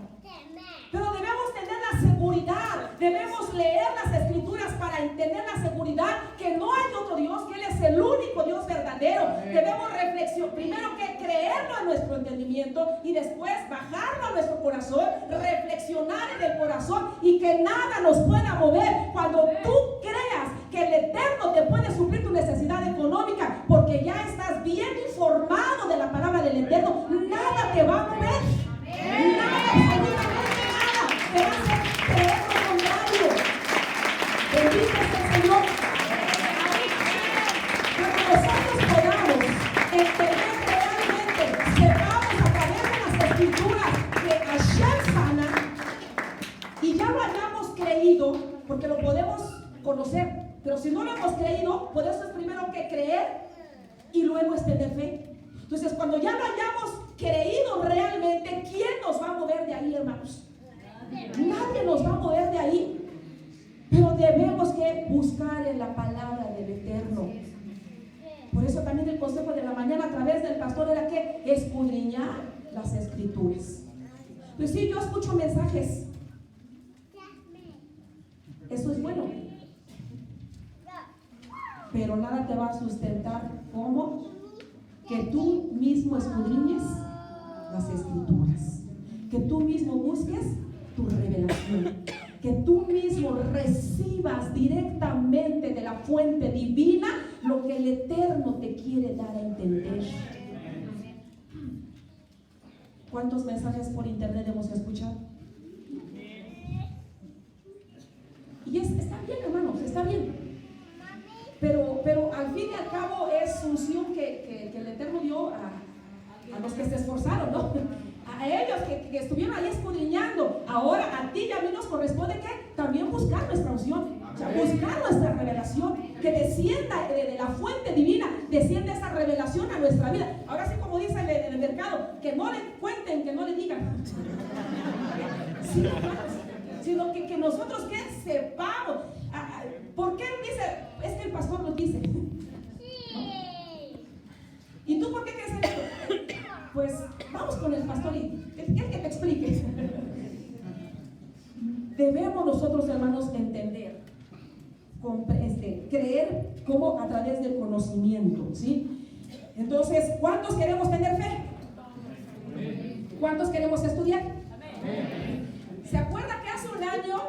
Pero debemos tener la seguridad, debemos leer las Escrituras para tener la seguridad que no hay otro Dios, que Él es el único Dios verdadero. Debemos reflexionar, primero que creerlo en nuestro entendimiento y después bajarlo a nuestro corazón, reflexionar en el corazón y que nada nos pueda mover cuando tú creas que el Eterno te puede suplir tu necesidad económica, porque ya estás bien informado de la palabra del Eterno. Nada te va a mover, nada, absolutamente nada te va a hacer creer lo contrario. Bendito sea el Señor. Cuando nosotros podamos entender realmente, sepamos a través de las Escrituras que Hashem sana, y ya lo hayamos creído, porque lo podemos conocer, pero si no lo hemos creído, por eso es primero que creer y luego es tener fe. Entonces, cuando ya lo hayamos creído realmente, ¿quién nos va a mover de ahí, hermanos? Nadie nos va a mover de ahí. Pero debemos que buscar en la palabra del Eterno. Por eso también el consejo de la mañana a través del pastor era que escudriñar las escrituras. Pues sí, yo escucho mensajes. Eso es bueno. Pero nada te va a sustentar como que tú mismo escudriñes las escrituras. Que tú mismo busques tu revelación. Que tú mismo recibas directamente de la fuente divina lo que el Eterno te quiere dar a entender. ¿Cuántos mensajes por internet hemos escuchado? Y está bien, hermanos, está bien. Pero al fin y al cabo es unción que el Eterno dio a los que se esforzaron, ¿no? A ellos que estuvieron ahí escudriñando. Ahora a ti y a mí nos corresponde que también buscar nuestra unción, o sea, buscar nuestra revelación, que descienda de la fuente divina, descienda esa revelación a nuestra vida. Ahora sí, como dice en el mercado, que no le cuenten, que no le digan. Sí, sino que nosotros que sepamos. ¿Por qué dice? Es que el pastor nos dice. ¿Y tú por qué crees en esto? Pues vamos con el pastor y que te explique. Debemos nosotros, hermanos, entender, creer como a través del conocimiento, ¿sí? Entonces, ¿cuántos queremos tener fe? ¿Cuántos queremos estudiar? ¿Se acuerdan que hace un año,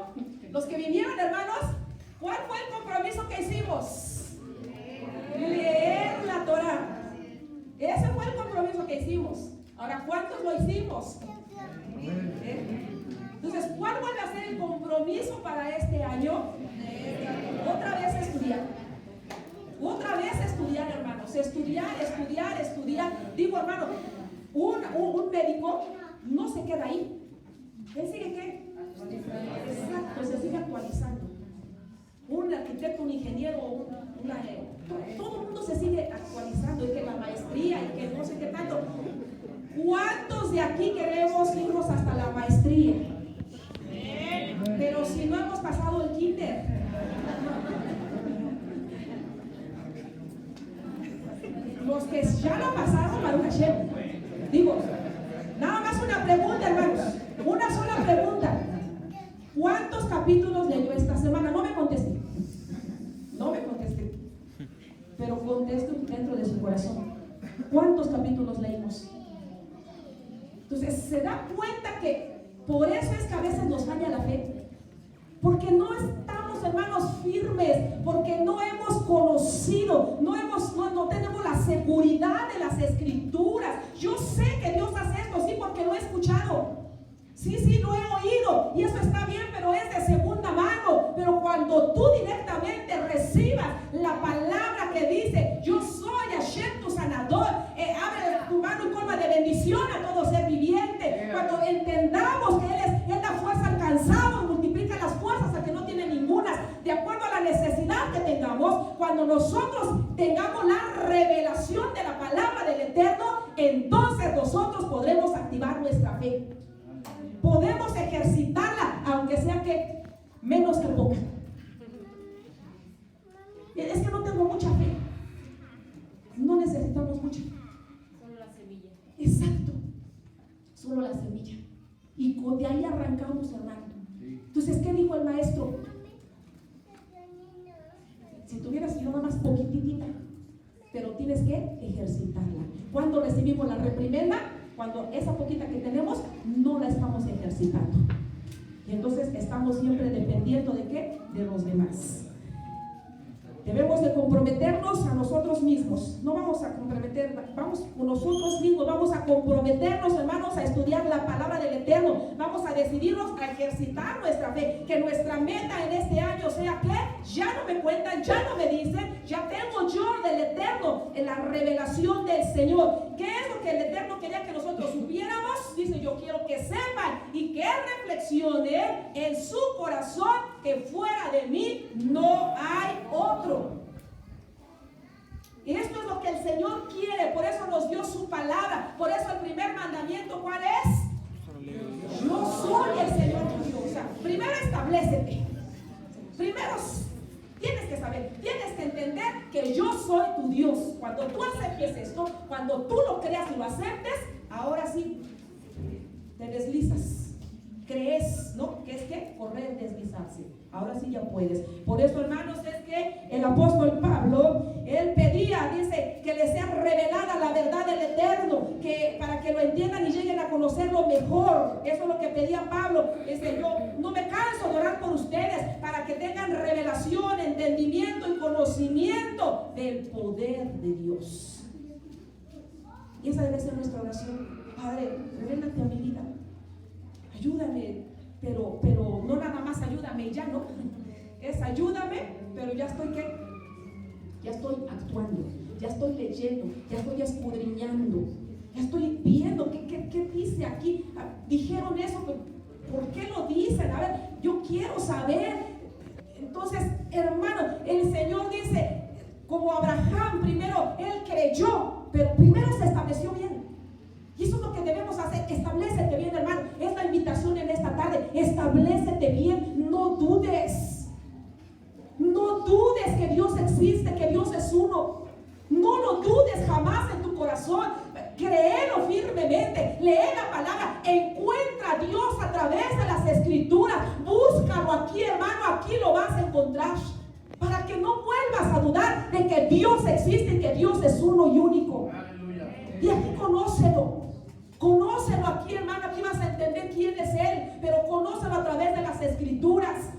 los que vinieron, hermanos, cuál fue el compromiso que hicimos? Leer la Torah. Ese fue el compromiso que hicimos. Ahora, ¿cuántos lo hicimos? Entonces, ¿cuál vuelve a ser el compromiso para este año? Otra vez estudiar. Otra vez estudiar, hermanos. Estudiar. Digo, hermano, un médico no se queda ahí. ¿Él sigue qué? Exacto, se sigue actualizando. Un arquitecto, un ingeniero, todo el mundo se sigue actualizando, y que la maestría, y que no sé qué tanto. ¿Cuántos de aquí queremos irnos hasta la maestría? Pero si no hemos pasado el kinder. Los que ya lo pasaron, Baruch Hashem. Digo, nada más una pregunta, hermanos. Una sola pregunta. ¿Cuántos capítulos leyó esta semana? No me contesté. Pero conteste dentro de su corazón. ¿Cuántos capítulos leímos? Entonces, se da cuenta que por eso es que a veces nos falla la fe. Porque no estamos, hermanos, firmes. Porque no hemos conocido. No tenemos la seguridad de las escrituras. Yo sé que Dios hace esto, sí, porque lo he escuchado. Sí, lo he oído. Y eso está bien, pero es de segunda mano. Pero cuando tú directamente recibas la palabra que dice, yo soy Hashem tu sanador, abre tu mano y colma de bendición a todo ser viviente. Cuando entendamos que Él da fuerza al cansado, multiplica las fuerzas al que no tiene ninguna, de acuerdo a la necesidad que tengamos. Cuando nosotros tengamos la revelación de la palabra del Eterno, entonces nosotros podremos activar nuestra fe. Podemos ejercitarla, aunque sea que menos que poca. Es que no tengo mucha fe. No necesitamos mucha. Solo la semilla. Exacto. Solo la semilla. Y de ahí arrancamos, hermano. Entonces, ¿qué dijo el maestro? Si tuvieras yo nada más poquitita, pero tienes que ejercitarla. Cuando recibimos la reprimenda, cuando esa poquita que tenemos no la estamos ejercitando, y entonces estamos siempre dependiendo de qué, de los demás. Debemos de comprometernos a nosotros mismos. No vamos a comprometer, vamos con nosotros mismos, vamos a comprometernos, hermanos, a estudiar la palabra del Eterno. Vamos a decidirnos a ejercitar nuestra fe. Que nuestra meta en este año sea que ya no me cuentan, ya no me dicen, ya tengo yo del Eterno en la revelación del Señor. ¿Qué es lo que el Eterno quería que nosotros supiéramos, dice, yo quiero que sepan y que reflexionen en su corazón que fuera de mí no hay otro. Y esto es lo que el Señor quiere, por eso nos dio su palabra. Por eso el primer mandamiento, ¿cuál es? Yo soy el Señor tu Dios. O sea, primero establécete. Primero tienes que saber, tienes que entender que yo soy tu Dios. Cuando tú aceptes esto, cuando tú lo creas y lo aceptes, ahora sí te deslizas. Crees, ¿no? Que es que correr, deslizarse. Ahora sí ya puedes. Por eso, hermanos, es que el apóstol Pablo, él pedía, dice, que les sea revelada la verdad del Eterno, que para que lo entiendan y lleguen a conocerlo mejor. Eso es lo que pedía Pablo. Dice, yo no me canso de orar por ustedes para que tengan revelación, entendimiento y conocimiento del poder de Dios. Y esa debe ser nuestra oración. Padre, revélate a mi vida. Ayúdame, pero no nada más ayúdame y ya no. Es ayúdame, pero ya estoy ¿qué? Ya estoy actuando, ya estoy leyendo, ya estoy escudriñando, ya estoy viendo qué dice aquí. Dijeron eso, pero ¿por qué lo dicen? A ver, yo quiero saber. Entonces, hermano, el Señor dice, como Abraham primero, él creyó, pero primero se estableció bien. Y eso es lo que debemos hacer. Establécete bien, hermano. Es la invitación en esta tarde. Establécete bien. No dudes. No dudes que Dios existe, que Dios es uno. No lo dudes jamás en tu corazón. Créelo firmemente. Lee la palabra. Encuentra a Dios a través de las escrituras. Búscalo aquí, hermano. Aquí lo vas a encontrar. Para que no vuelvas a dudar de que Dios existe y que Dios es uno y único. Y aquí conócelo. Conócelo aquí, hermano. Aquí vas a entender quién es Él. Pero conócelo a través de las escrituras.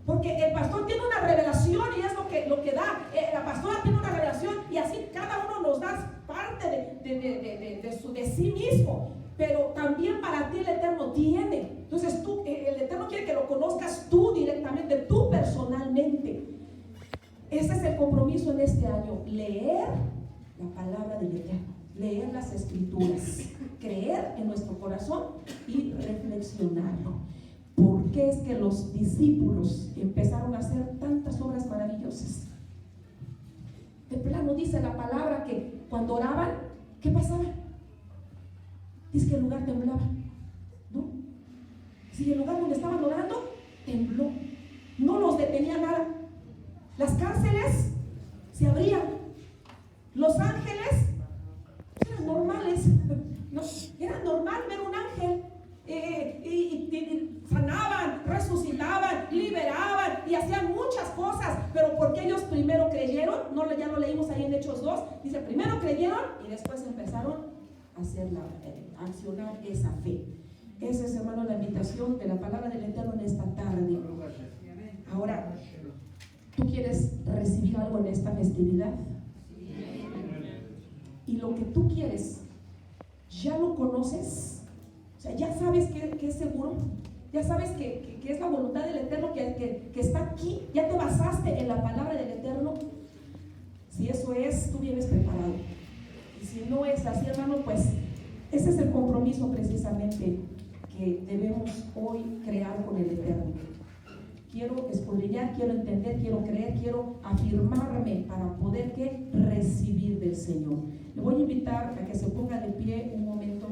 Porque el pastor tiene una revelación y es lo que da. La pastora tiene una revelación y así cada uno nos da parte de sí mismo. Pero también para ti el Eterno tiene. Entonces tú, el Eterno quiere que lo conozcas tú directamente, tú personalmente. Ese es el compromiso en este año. Leer la palabra del Eterno. Leer las escrituras, creer en nuestro corazón y reflexionarlo. ¿Por qué es que los discípulos empezaron a hacer tantas obras maravillosas? De plano dice la palabra que cuando oraban, ¿qué pasaba? Dice que el lugar temblaba, ¿no? Si el lugar donde estaban orando tembló, no los detenía nada. Las cárceles se abrían, los ángeles eran normales, no, era normal ver un ángel y sanaban, resucitaban, liberaban y hacían muchas cosas, pero porque ellos primero creyeron, ya lo leímos ahí en Hechos 2, dice primero creyeron y después empezaron a accionar esa fe. Esa es, hermano, la invitación de la palabra del Eterno en esta tarde. Ahora, ¿tú quieres recibir algo en esta festividad? Y lo que tú quieres, ¿ya lo conoces? O sea, ¿ya sabes que es seguro? ¿Ya sabes que es la voluntad del Eterno que está aquí? ¿Ya te basaste en la palabra del Eterno? Si eso es, tú vienes preparado. Y si no es así, hermano, pues ese es el compromiso precisamente que debemos hoy crear con el Eterno. Quiero escudriñar, quiero entender, quiero creer, quiero afirmarme para poder recibir del Señor. Le voy a invitar a que se ponga de pie un momento.